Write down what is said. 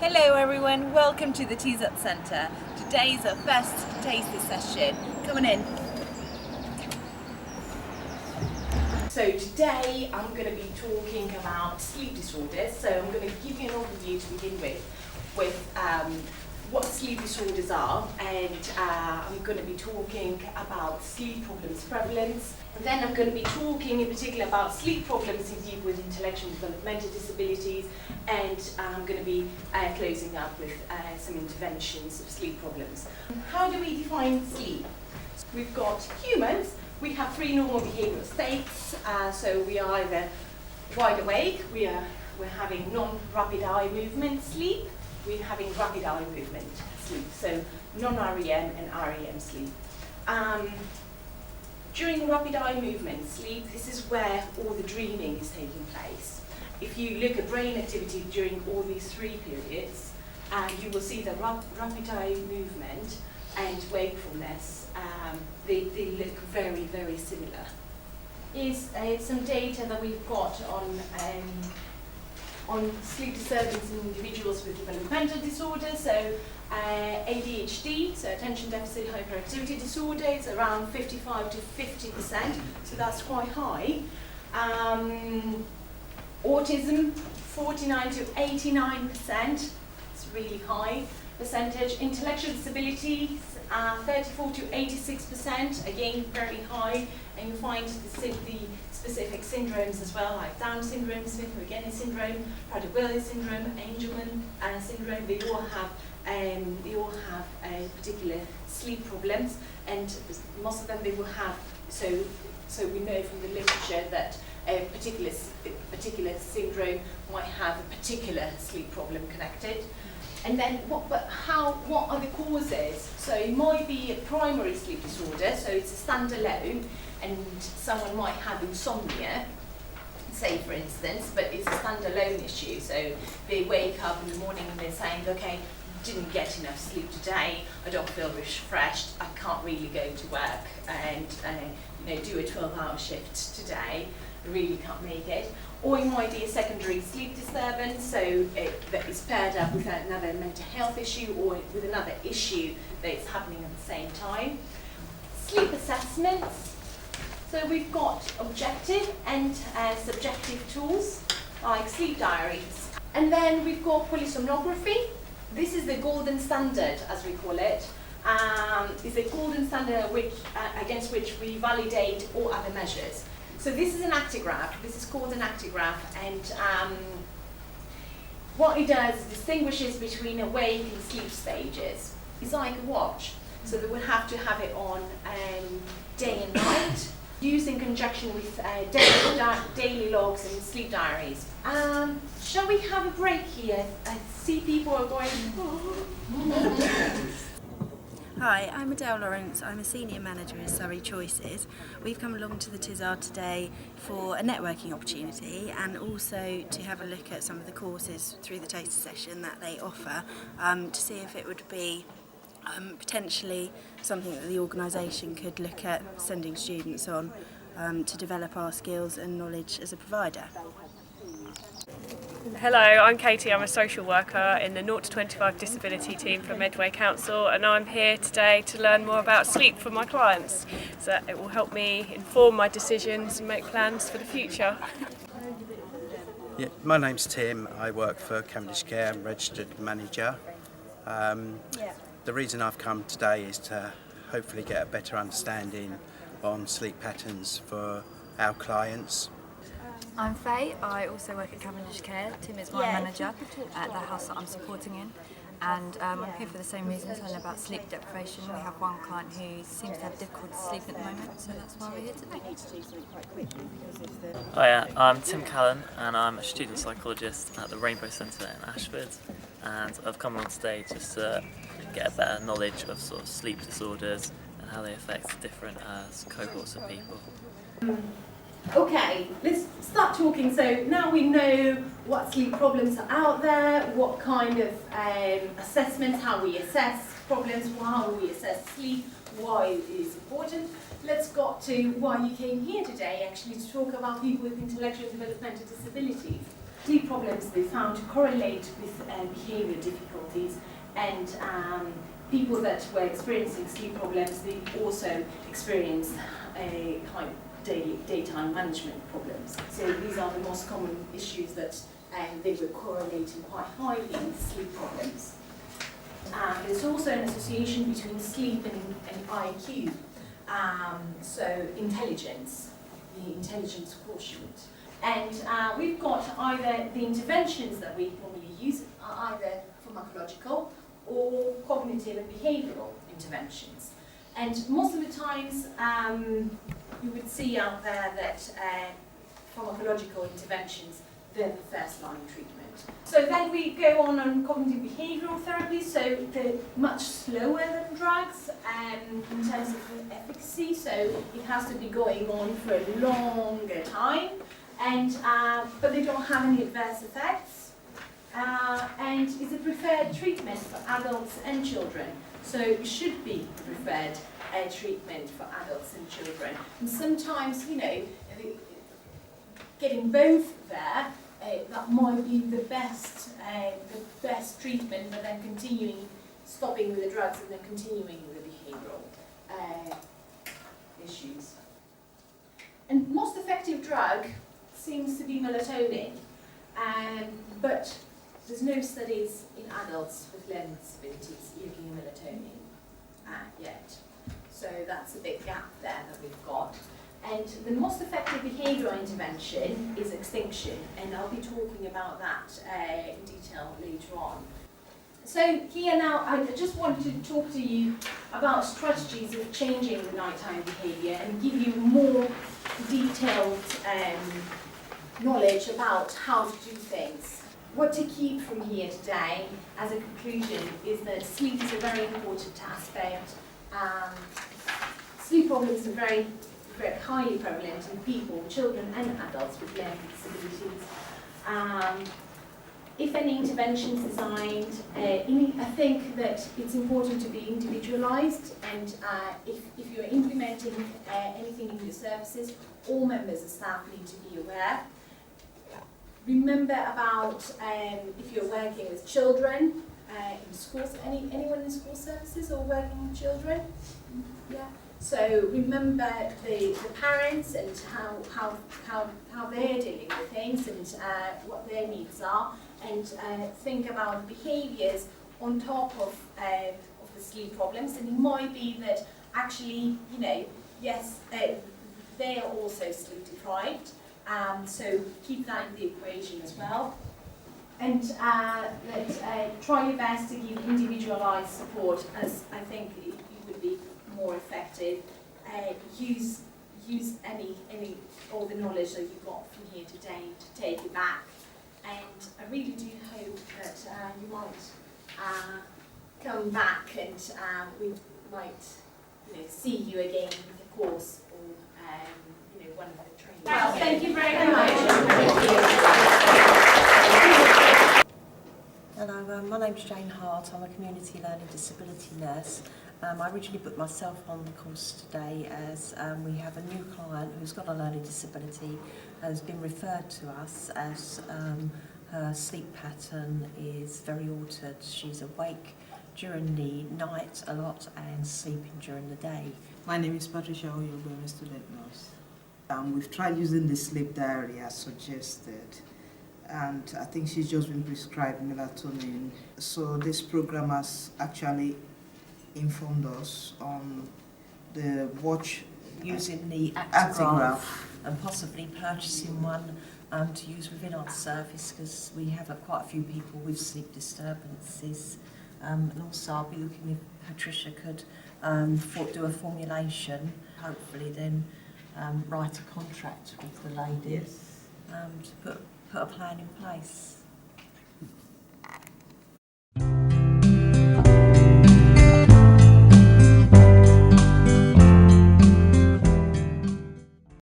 Hello everyone, welcome to the Tizard Centre. Today's our first taster session. Come on in. So today I'm going to be talking about sleep disorders. So I'm going to give you an overview to begin with what sleep disorders are, and I'm going to be talking about sleep problems prevalence. And then I'm going to be talking in particular about sleep problems in people with intellectual and developmental disabilities, and I'm going to be closing up with some interventions of sleep problems. How do we define sleep? We've got humans. We have three normal behavioural states. So we are either wide awake, we're having non-rapid eye movement sleep, we're having rapid eye movement sleep, so non-REM and REM sleep. During rapid eye movement sleep, this is where all the dreaming is taking place. If you look at brain activity during all these three periods, you will see that rapid eye movement and wakefulness, they look very, very similar. Is some data that we've got on sleep disturbance in individuals with developmental disorders. So ADHD, so attention deficit hyperactivity disorder, is around 55 to 50%, so that's quite high. Autism, 49 to 89%, it's really high percentage. Intellectual disabilities, 34 to 86%, again very high. And you find the specific syndromes as well, like Down syndrome, Smith-Magenis syndrome, Prader-Willi syndrome, Angelman syndrome. They all have particular sleep problems, and most of them they will have. So we know from the literature that a particular syndrome might have a particular sleep problem connected. And then what are the causes? So it might be a primary sleep disorder, so it's a standalone, and someone might have insomnia, say for instance, but it's a standalone issue. So they wake up in the morning and they're saying, okay, didn't get enough sleep today, I don't feel refreshed, I can't really go to work and do a 12-hour shift today, I really can't make it. Or it might be a secondary sleep disturbance, so that is paired up with another mental health issue or with another issue that's happening at the same time. Sleep assessments. So we've got objective and subjective tools, like sleep diaries. And then we've got polysomnography. This is the golden standard, as we call it. It's a golden standard against which we validate all other measures. So this is an actigraph. This is called an actigraph, and what it does is distinguishes between awake and sleep stages. It's like a watch, so they would have to have it on day and night, used in conjunction with daily logs and sleep diaries. Shall we have a break here? I see people are going. Hi, I'm Adele Lawrence. I'm a senior manager at Surrey Choices. We've come along to the Tizard today for a networking opportunity and also to have a look at some of the courses through the taster session that they offer, to see if it would be potentially something that the organisation could look at sending students on to develop our skills and knowledge as a provider. Hello, I'm Katie. I'm a social worker in the 0 to 25 disability team for Medway Council, and I'm here today to learn more about sleep for my clients, so that it will help me inform my decisions and make plans for the future. Yeah, my name's Tim. I work for Cavendish Care. I'm registered manager. The reason I've come today is to hopefully get a better understanding on sleep patterns for our clients. I'm Faye. I also work at Cavendish Care. Tim is my manager at the house that I'm supporting in, and I'm here for the same reason, to learn about sleep deprivation. We have one client who seems to have difficulty sleeping at the moment, so that's why we're here today. Hi, I'm Tim Callan, and I'm a student psychologist at the Rainbow Centre in Ashford, and I've come along today just to get a better knowledge of sort of sleep disorders and how they affect different cohorts of people. Okay, let's start talking. So now we know what sleep problems are out there, what kind of assessments, how we assess problems, how we assess sleep, why it is important. Let's go to why you came here today, actually, to talk about people with intellectual and developmental disabilities. sleep problems they found to correlate with behavioural difficulties, and people that were experiencing sleep problems, they also experienced kind of daytime management problems. So these are the most common issues that they were correlating quite highly with sleep problems. There's also an association between sleep and IQ, so intelligence, the intelligence quotient. And we've got either the interventions that we normally use are either pharmacological or cognitive and behavioural interventions. And most of the times you would see out there that pharmacological interventions, they're the first line treatment. So then we go on cognitive behavioural therapy, so they're much slower than drugs in terms of efficacy, so it has to be going on for a longer time, and but they don't have any adverse effects, and is a preferred treatment for adults and children. So it should be preferred treatment for adults and children. And sometimes, you know, getting both there, that might be the best treatment, but then stopping with the drugs and then continuing with the behavioural issues. And most effective drug seems to be melatonin, but there's no studies in adults with learning disabilities looking at melatonin yet. So that's a big gap there that we've got. And the most effective behavioural intervention is extinction, and I'll be talking about that in detail later on. So here now, I just wanted to talk to you about strategies of changing the nighttime behaviour and give you more detailed knowledge about how to do things. What to keep from here today as a conclusion is that sleep is a very important aspect. Sleep problems are very highly prevalent in people, children and adults with learning disabilities. If any intervention is designed, I think that it's important to be individualised, and if you're implementing anything in your services, all members of staff need to be aware. Remember about if you're working with children in schools, anyone in school services or working with children? Yeah. So remember the parents and how they're dealing with things and what their needs are, and think about behaviours on top of the sleep problems. And it might be that actually, you know, yes, they are also sleep deprived, so keep that in the equation as well. And try your best to give individualised support, as I think it would be more effective. Use all the knowledge that you got from here today to take it back, and I really do hope that you might come back and we might, you know, see you again with a course or you know, one of the trainings. Well, thank you very much. Hello, my name's Jane Hart. I'm a community learning disability nurse. I originally booked myself on the course today as we have a new client who's got a learning disability, has been referred to us as her sleep pattern is very altered. She's awake during the night a lot and sleeping during the day. My name is Patricia Oyobo, I'm a student nurse. We've tried using the sleep diary as suggested, and I think she's just been prescribed melatonin. So this program has actually informed us on the watch using the Actigraph and possibly purchasing one to use within our service, because we have quite a few people with sleep disturbances. And also I'll be looking if Patricia could do a formulation, hopefully then write a contract with the lady to put a plan in place.